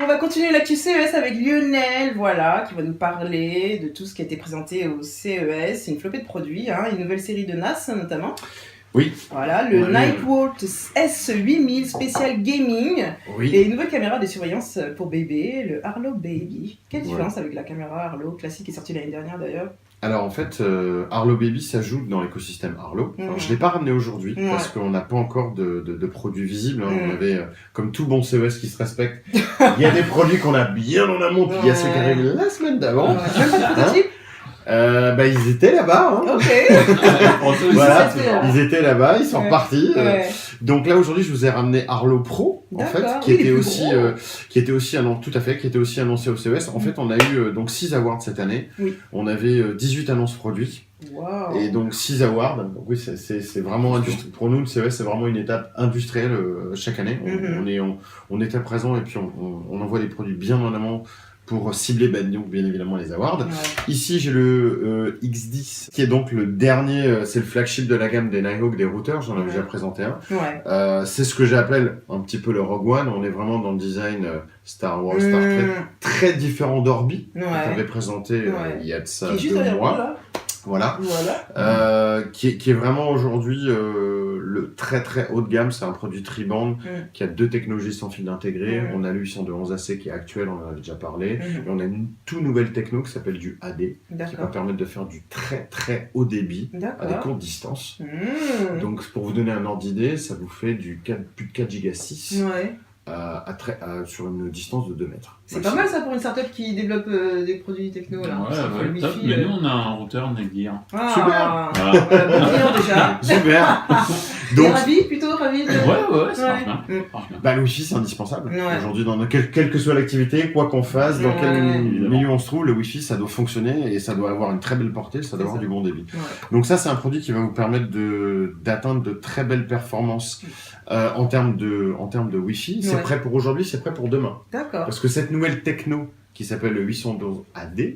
On va continuer l'actu CES avec Lionel, voilà, qui va nous parler de tout ce qui a été présenté au CES. Une flopée de produits, une nouvelle série de NAS notamment. Oui. Voilà, le Nightwalk S8000 spécial gaming. Oui. Et une nouvelle caméra de surveillance pour bébé, le Arlo Baby. Quelle différence avec la caméra Arlo classique qui est sortie l'année dernière d'ailleurs? Alors en fait, Arlo Baby s'ajoute dans l'écosystème Arlo. Alors, je ne l'ai pas ramené aujourd'hui parce qu'on n'a pas encore de produits visibles. On avait, comme tout bon CES qui se respecte, il y a des produits qu'on a bien en amont, puis il y a ceux qui arrivent la semaine d'avant. Même pas de prototype. Ils étaient là-bas. Ok. Voilà, ils étaient là-bas, ils sont repartis. Donc là aujourd'hui, je vous ai ramené Arlo Pro, en fait, qui était aussi annoncé au CES. En fait, on a eu donc 6 awards cette année. Oui. On avait 18 annonces produits. Wow. Et donc 6 awards. Donc oui, c'est vraiment pour nous le CES, c'est vraiment une étape industrielle chaque année. On était présent et puis on envoie des produits bien en amont pour cibler donc bien évidemment les awards. Ouais. Ici j'ai le X10 qui est donc le dernier, c'est le flagship de la gamme des Nighthawk, des routeurs, j'en avais déjà présenté un. Ouais. C'est ce que j'appelle un petit peu le Rogue One, on est vraiment dans le design Star Wars, Star Trek, très différent d'Orbi, qu'on avait présenté il y a de ça 2 mois. Là. Voilà. Qui est vraiment aujourd'hui le très très haut de gamme. C'est un produit tri-band qui a 2 technologies sans fil intégrées. On a le 802.11ac qui est actuel, on en avait déjà parlé. Et on a une toute nouvelle techno qui s'appelle du AD, qui va permettre de faire du très très haut débit à des courtes distances. Donc pour vous donner un ordre d'idée, ça vous fait plus de 4 Go 6. Sur une distance de 2 mètres. C'est pas mal ça pour une startup qui développe des produits techno là. Ouais, top. Mais nous on a un routeur Netgear. Super. Bon client déjà. Super. Donc ravi plutôt ravi. Ouais, ça marche bien. Le Wi-Fi c'est indispensable. Aujourd'hui dans quelle que soit l'activité, quoi qu'on fasse, dans quel milieu on se trouve, le Wi-Fi ça doit fonctionner et ça doit avoir une très belle portée, ça doit avoir du bon débit. Donc ça c'est un produit qui va vous permettre d'atteindre de très belles performances en termes de Wi-Fi. C'est prêt pour aujourd'hui, c'est prêt pour demain. D'accord. Parce que cette nouvelle techno qui s'appelle le 812 AD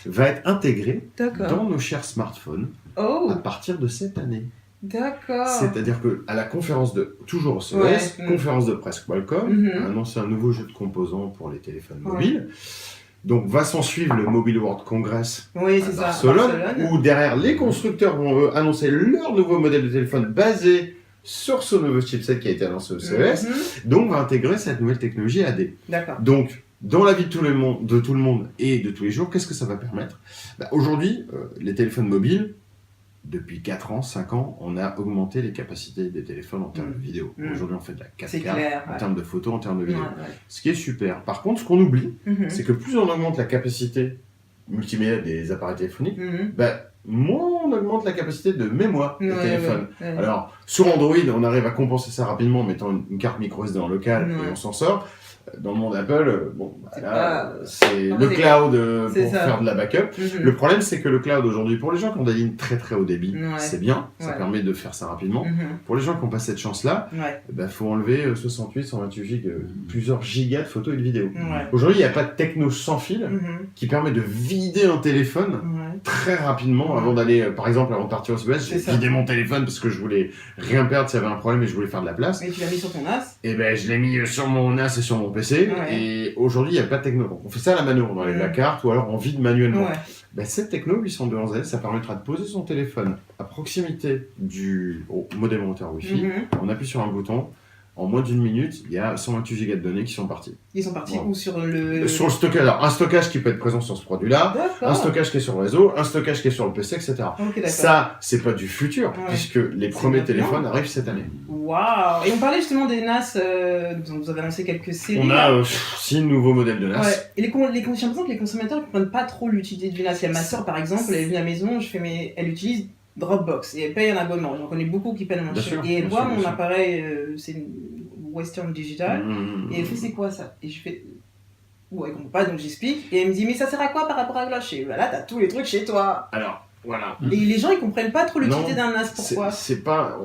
va être intégrée dans nos chers smartphones à partir de cette année. D'accord. C'est-à-dire que à la conférence de toujours au CES, conférence de presse Qualcomm a annoncé un nouveau jeu de composants pour les téléphones mobiles. Donc va s'en suivre le Mobile World Congress à Barcelone, où derrière les constructeurs vont annoncer leur nouveau modèle de téléphone basé sur ce nouveau chipset qui a été annoncé au CES, donc va intégrer cette nouvelle technologie AD. D'accord. Donc, dans la vie de tout le monde et de tous les jours, qu'est-ce que ça va permettre ? Aujourd'hui, les téléphones mobiles, depuis 4 ans, 5 ans, on a augmenté les capacités des téléphones en termes de vidéo. Aujourd'hui, on fait de la 4K en termes de photos, en termes de vidéo. Ce qui est super. Par contre, ce qu'on oublie, c'est que plus on augmente la capacité multimédia des appareils téléphoniques, moins on augmente la capacité de mémoire des téléphones. Alors, sur Android, on arrive à compenser ça rapidement en mettant une carte microSD en local et on s'en sort. Dans le monde Apple, c'est le cloud pour faire de la backup. Le problème, c'est que le cloud aujourd'hui, pour les gens qui ont des lignes très très haut débit, c'est bien, ça permet de faire ça rapidement. Pour les gens qui n'ont pas cette chance-là, faut enlever 68, 128 gigs, plusieurs gigas de photos et de vidéos. Aujourd'hui, il n'y a pas de techno sans fil qui permet de vider un téléphone très rapidement avant d'aller, par exemple, avant de partir au CES, j'ai vidé mon téléphone parce que je voulais rien perdre s'il y avait un problème et je voulais faire de la place. Et tu l'as mis sur ton NAS ? Et je l'ai mis sur mon NAS et sur mon PC. Et aujourd'hui, il n'y a pas de techno. Donc, on fait ça à la mano, on enlève la carte ou alors on vide manuellement. Cette techno 802.11, ça permettra de poser son téléphone à proximité du modem routeur Wi-Fi. On appuie sur un bouton. En moins d'1 minute, il y a 128 Go de données qui sont parties. Ils sont partis où sur le stockage. Alors, un stockage qui peut être présent sur ce produit-là, un stockage qui est sur le réseau, un stockage qui est sur le PC, etc. Ça, c'est pas du futur, puisque les premiers téléphones arrivent cette année. Waouh! Et on parlait justement des NAS, dont vous avez annoncé quelques séries. On a 6 nouveaux modèles de NAS. Et j'ai l'impression que les consommateurs ne comprennent pas trop l'utilité du NAS. Il y a ma soeur, par exemple, elle est venue à la maison, elle utilise Dropbox et elle paye un abonnement. J'en connais beaucoup qui payent un abonnement. Et elle voit mon appareil, c'est une Western Digital, et elle fait c'est quoi ça? Et je fais elle comprend pas, donc j'explique. Et elle me dit mais ça sert à quoi par rapport à Gloche? Voilà, t'as tous les trucs chez toi. Alors voilà. Et les gens ils comprennent pas trop l'utilité d'un NAS. Pourquoi?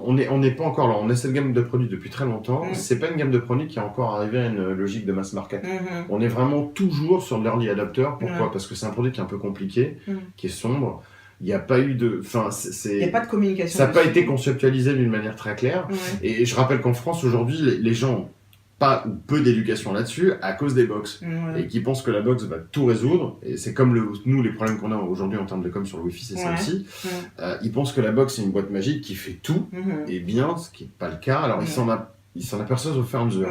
On n'est pas encore là. On a cette gamme de produits depuis très longtemps. C'est pas une gamme de produits qui est encore arrivée à une logique de mass market. On est vraiment toujours sur l'early adopter. Pourquoi? Parce que c'est un produit qui est un peu compliqué, qui est sombre. Il n'y a pas eu de... Il n'y a pas de communication. Ça n'a pas été conceptualisé d'une manière très claire. Et je rappelle qu'en France, aujourd'hui, les gens pas ou peu d'éducation là-dessus à cause des box. Et qui pensent que la box va tout résoudre. Et c'est comme nous, les problèmes qu'on a aujourd'hui en termes de com sur le Wi-Fi, c'est ça aussi. Ils pensent que la box, c'est une boîte magique qui fait tout et bien, ce qui n'est pas le cas. Alors, ils s'en aperçoivent au fur et à mesure.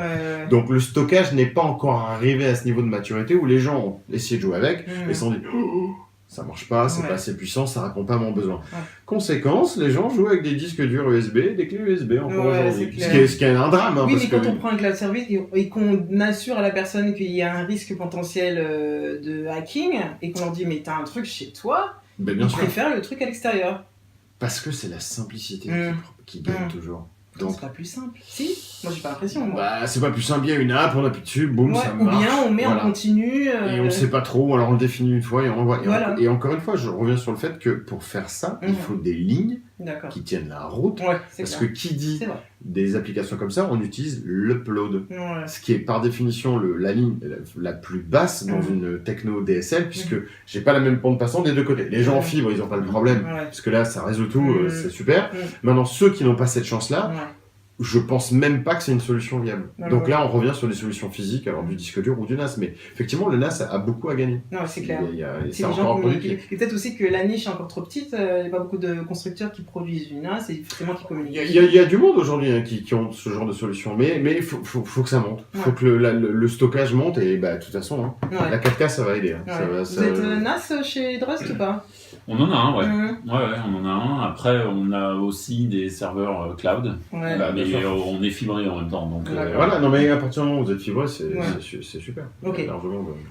Donc, le stockage n'est pas encore arrivé à ce niveau de maturité où les gens ont essayé de jouer avec et se sont dit ça marche pas, c'est pas assez puissant, ça répond pas à mon besoin. Conséquence, les gens jouent avec des disques durs USB, des clés USB encore aujourd'hui. Ce qui est un drame. Oui, mais quand on prend un cloud service et qu'on assure à la personne qu'il y a un risque potentiel de hacking et qu'on leur dit mais t'as un truc chez toi, ils préfèrent le truc à l'extérieur. Parce que c'est la simplicité qui gagne toujours. Donc c'est pas plus simple. Si, moi j'ai pas l'impression. Bah c'est pas plus simple, il y a une app, on appuie dessus, boum, ça marche. Ou bien on met en continu. Et on sait pas trop, alors on le définit une fois et on envoie. Et encore une fois, je reviens sur le fait que pour faire ça, il faut des lignes qui tiennent la route. Parce que qui dit des applications comme ça, on utilise l'upload. Ce qui est par définition la ligne la plus basse dans une techno DSL, puisque j'ai pas la même bande passante des deux côtés. Les gens en fibre, ils ont pas le problème, parce que là ça résout tout, c'est super. Maintenant, ceux qui n'ont pas cette chance-là, je pense même pas que c'est une solution viable. Donc là, on revient sur des solutions physiques, alors du disque dur ou du NAS. Mais effectivement, le NAS a beaucoup à gagner. Non, c'est clair. C'est encore un produit. Et peut-être aussi que la niche est encore trop petite. Il n'y a pas beaucoup de constructeurs qui produisent du NAS et forcément qui communiquent. Il y a du monde aujourd'hui qui ont ce genre de solution. Mais il faut que ça monte. Il faut que le stockage monte. Et de toute façon, la 4K, ça va aider. Vous êtes NAS chez Drust ou pas ? On en a un, on en a un. Après, on a aussi des serveurs cloud, mais on est fibré en même temps. Donc, voilà, non mais à partir du moment où vous êtes fibré, c'est super.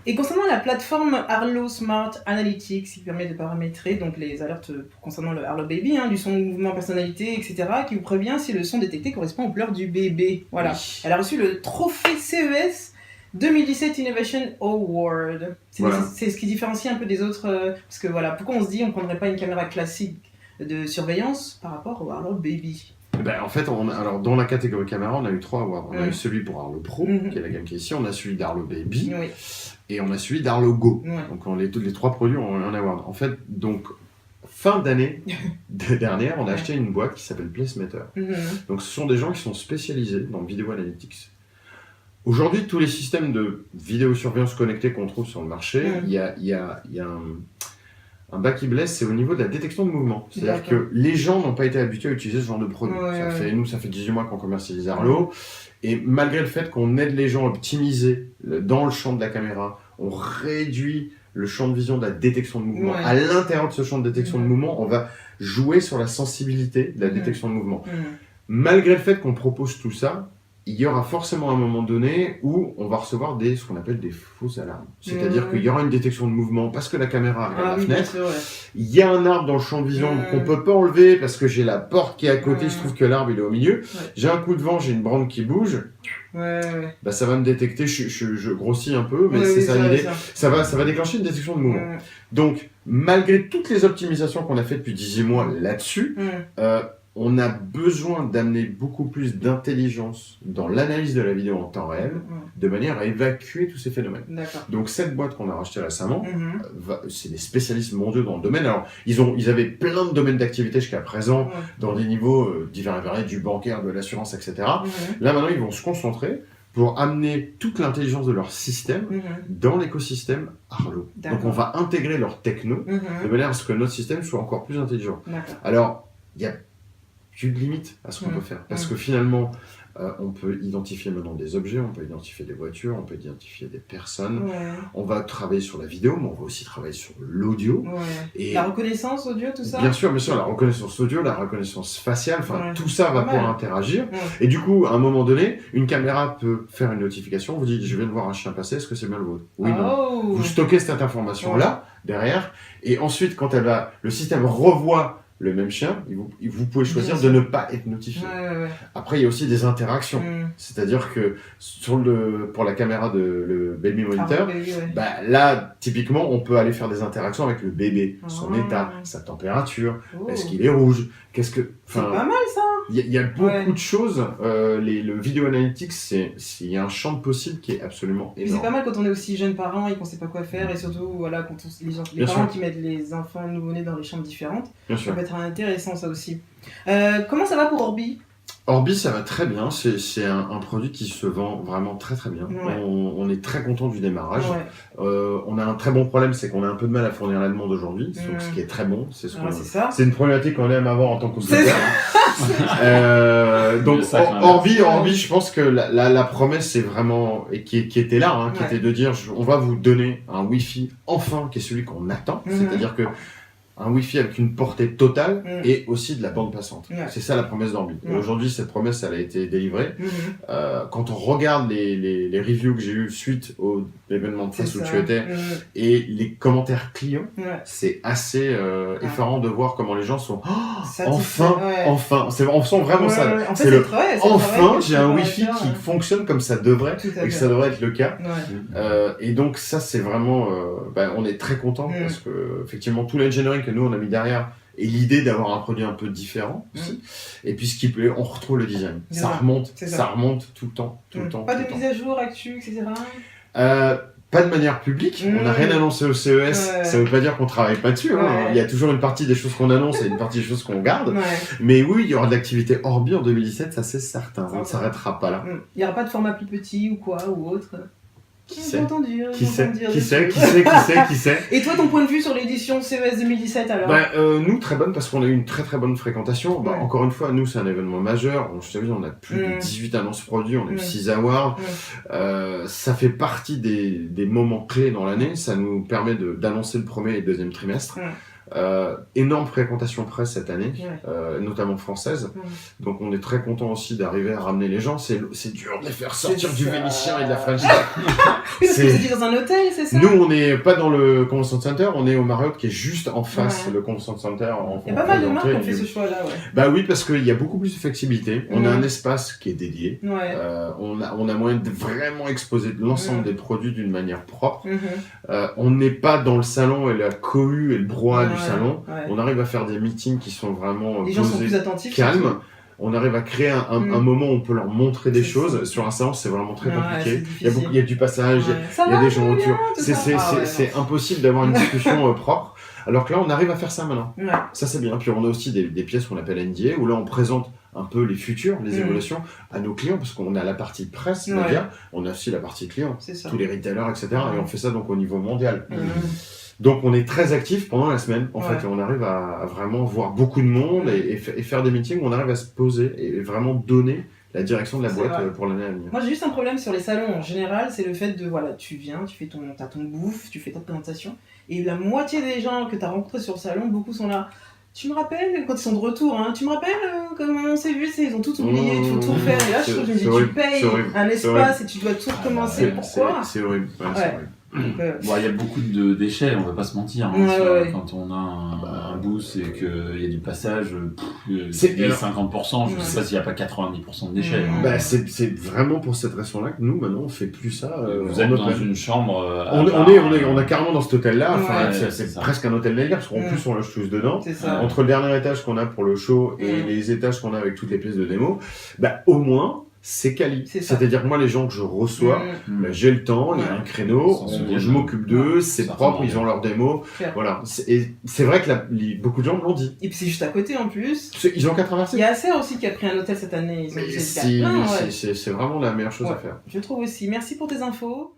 Et concernant la plateforme Arlo Smart Analytics, qui permet de paramétrer donc les alertes concernant le Arlo Baby, du son, mouvement, personnalité, etc., qui vous prévient si le son détecté correspond aux pleurs du bébé. Voilà. Elle a reçu le trophée CES 2017 Innovation Award. C'est ce qui différencie un peu des autres. Parce que voilà, pourquoi on se dit on ne prendrait pas une caméra classique de surveillance par rapport au Arlo Baby ? En fait, alors dans la catégorie caméra, on a eu 3 awards. On a eu celui pour Arlo Pro, qui est la gamme qui est ici. On a celui d'Arlo Baby. Et on a celui d'Arlo Go. Donc les 3 produits ont un award. En fait, donc fin d'année dernière, on a acheté une boîte qui s'appelle Placematter. Donc ce sont des gens qui sont spécialisés dans le vidéo analytics. Aujourd'hui, tous les systèmes de vidéosurveillance connectés qu'on trouve sur le marché, il y a un bas qui blesse, c'est au niveau de la détection de mouvement. C'est-à-dire que les gens n'ont pas été habitués à utiliser ce genre de produit. Nous, ça fait 18 mois qu'on commercialise Arlo, et malgré le fait qu'on aide les gens à optimiser dans le champ de la caméra, on réduit le champ de vision de la détection de mouvement. À l'intérieur de ce champ de détection de mouvement, on va jouer sur la sensibilité de la détection de mouvement. Malgré le fait qu'on propose tout ça, il y aura forcément un moment donné où on va recevoir ce qu'on appelle des fausses alarmes. C'est-à-dire qu'il y aura une détection de mouvement parce que la caméra regarde la fenêtre. Il y a un arbre dans le champ de vision qu'on ne peut pas enlever parce que j'ai la porte qui est à côté, il se trouve que l'arbre il est au milieu. J'ai un coup de vent, j'ai une branche qui bouge. Ça va me détecter, je grossis un peu, mais c'est ça l'idée. Ça va déclencher une détection de mouvement. Donc, malgré toutes les optimisations qu'on a faites depuis 18 mois là-dessus, on a besoin d'amener beaucoup plus d'intelligence dans l'analyse de la vidéo en temps réel, de manière à évacuer tous ces phénomènes. Donc cette boîte qu'on a rachetée récemment, c'est des spécialistes mondiaux dans le domaine. Alors ils avaient plein de domaines d'activité jusqu'à présent, dans des niveaux divers et variés, du bancaire, de l'assurance, etc. Là maintenant ils vont se concentrer pour amener toute l'intelligence de leur système dans l'écosystème Arlo. Donc on va intégrer leur techno, de manière à ce que notre système soit encore plus intelligent. Alors, il y a plus de limite à ce qu'on peut faire. Parce que finalement, on peut identifier maintenant des objets, on peut identifier des voitures, on peut identifier des personnes. On va travailler sur la vidéo, mais on va aussi travailler sur l'audio. Et la reconnaissance audio, tout ça ? Bien sûr, la reconnaissance audio, la reconnaissance faciale, tout ça va pouvoir interagir. Et du coup, à un moment donné, une caméra peut faire une notification, vous dit « je viens de voir un chien passer, est-ce que c'est bien le vôtre ?» Oui, non. Vous stockez cette information-là, derrière, et ensuite, quand le système revoit le même chien, vous pouvez choisir de ne pas être notifié. Après, il y a aussi des interactions. C'est-à-dire que pour la caméra de le Baby Monitor, là, typiquement, on peut aller faire des interactions avec le bébé. Son état, sa température, est-ce qu'il est rouge, c'est pas mal ça. Il y a beaucoup de choses. Le Video Analytics, il y a un champ de possibles qui est absolument énorme. C'est pas mal quand on est aussi jeune parent et qu'on sait pas quoi faire, et surtout quand les parents qui mettent les enfants nouveau-nés dans les chambres différentes. Ça peut être intéressant ça aussi. Comment ça va pour Orbi ? Orbi, ça va très bien. C'est un produit qui se vend vraiment très très bien. Ouais. On est très content du démarrage. Ouais. On a un très bon problème, c'est qu'on a un peu de mal à fournir la demande aujourd'hui. Donc, ce qui est très bon, c'est une problématique qu'on aime avoir en tant qu'opérateur. Donc Orbi, je pense que la promesse, c'est vraiment et qui était là, hein, qui était de dire, on va vous donner un Wi-Fi enfin, qui est celui qu'on attend. C'est-à-dire que un Wi-Fi avec une portée totale et aussi de la bande passante. Ouais. C'est ça la promesse d'Orbi. Et aujourd'hui, cette promesse, elle a été délivrée. Quand on regarde les reviews que j'ai eu suite au l'événement de presse où tu étais et les commentaires clients, c'est assez effarant de voir comment les gens sont enfin. On sent vraiment ça. En fait, enfin, j'ai un Wi-Fi qui fonctionne comme ça devrait et que ça devrait être le cas. Et donc ça, c'est vraiment, on est très content parce que effectivement tout l'engineering que nous on a mis derrière et l'idée d'avoir un produit un peu différent aussi. Et puis ce qui plaît, on retrouve le design. Ça remonte tout le temps, Pas de mise à jour, actu, etc. Pas de manière publique, on n'a rien annoncé au CES, ça veut pas dire qu'on travaille pas dessus, hein. Il y a toujours une partie des choses qu'on annonce et une partie des choses qu'on garde, mais oui, il y aura de l'activité Orbi en 2017, ça c'est certain, on ne s'arrêtera pas là. Il n'y aura pas de format plus petit ou quoi, ou autre. Qui sait? Et toi, ton point de vue sur l'édition CES 2017 alors? Nous, très bonne parce qu'on a eu une très très bonne fréquentation. Encore une fois, nous, c'est un événement majeur. Je t'ai dit, on a plus de 18 annonces produits, on a eu 6 awards. Ça fait partie des moments clés dans l'année. Ça nous permet d'annoncer le premier et le deuxième trimestre. Énorme fréquentation presse cette année, notamment française. Donc on est très content aussi d'arriver à ramener les gens. C'est dur de les faire sortir du Vénitien et de la French. Parce que c'est dans un hôtel, c'est ça? Nous, on n'est pas dans le Convention Center, on est au Marriott qui est juste en face, le Convention Center. Il y a pas mal de marques qui ont fait ce choix-là, Bah oui, parce qu'il y a beaucoup plus de flexibilité. On a un espace qui est dédié. On a moyen de vraiment exposer l'ensemble des produits d'une manière propre. On n'est pas dans le salon et la cohue et le brouhaha du salon. On arrive à faire des meetings qui sont vraiment les gens sont plus attentifs, calmes. On arrive à créer un moment où on peut leur montrer des choses. Sur un salon, c'est vraiment très compliqué. Il y a du passage, il y a des gens autour. C'est impossible d'avoir une discussion propre. Alors que là, on arrive à faire ça maintenant. Ça, c'est bien. Puis on a aussi des pièces qu'on appelle NDA, où là, on présente un peu les futurs, les évolutions à nos clients, parce qu'on a la partie presse, média, on a aussi la partie client, tous les retailers, etc. Et on fait ça donc au niveau mondial. Donc on est très actif pendant la semaine, en fait, et on arrive à vraiment voir beaucoup de monde et faire des meetings où on arrive à se poser et vraiment donner la direction de la boîte pour l'année à venir. Moi j'ai juste un problème sur les salons en général, c'est le fait de, tu viens, tu fais t'as ton bouffe, tu fais ta présentation, et la moitié des gens que tu as rencontrés sur le salon, beaucoup sont là. Tu me rappelles, quand ils sont de retour, tu me rappelles comment on s'est vu, ils ont tout oublié, il faut tout refaire, et là je trouve que tu payes un espace et tu dois tout recommencer, pourquoi? C'est horrible, c'est horrible. Il y a beaucoup de déchets, on va pas se mentir. Quand on a un booth et qu'il y a du passage, c'est 50%, je sais pas s'il n'y a pas 90% de déchets. C'est vraiment pour cette raison-là que nous, maintenant, on fait plus ça. Vous êtes dans une chambre. On a carrément dans cet hôtel-là, c'est presque un hôtel navire, parce qu'en plus, on loge tous dedans. Entre le dernier étage qu'on a pour le show et les étages qu'on a avec toutes les pièces de démo, au moins, c'est quali. C'est-à-dire que moi, les gens que je reçois, j'ai le temps, il y a un créneau, je m'occupe d'eux, c'est propre, ils ont leur démo. Voilà. Et c'est vrai que beaucoup de gens l'ont dit. Et puis c'est juste à côté en plus. Ils ont qu'à traverser. Il y a Acer aussi qui a pris un hôtel cette année. C'est vraiment la meilleure chose à faire. Je trouve aussi. Merci pour tes infos.